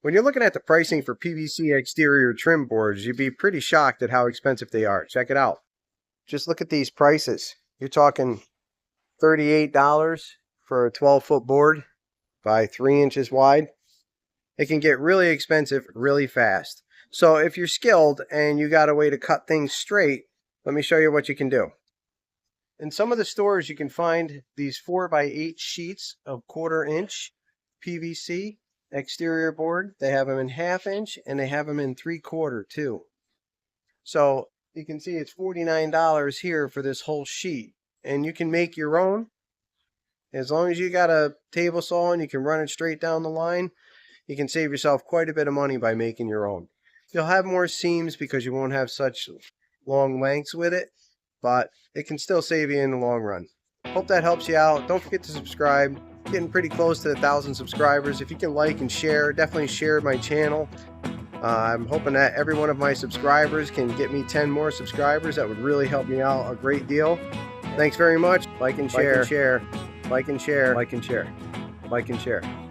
When you're looking at the pricing for PVC exterior trim boards, you'd be pretty shocked at how expensive they are. Check it out. Just look at these prices. You're talking $38 for a 12-foot board by 3 inches wide. It can get really expensive really fast. So if you're skilled and you got a way to cut things straight, let me show you what you can do. In some of the stores, you can find these 4x8 sheets of 1/4 inch PVC exterior board. They have them in 1/2 inch and they have them in 3/4 too. So you can see it's $49 here for this whole sheet, and you can make your own. As long as you got a table saw and you can run it straight down the line, you can save yourself quite a bit of money by making your own. You'll have more seams because you won't have such long lengths with it, but it can still save you in the long run. Hope that helps you out. Don't forget to subscribe. Getting pretty close to 1,000 subscribers. If you can like and share, definitely share my channel. I'm hoping that every one of my subscribers can get me 10 more subscribers. That would really help me out a great deal. Thanks very much. Like and share. Like and share. Like and share. Like and share. Like and share.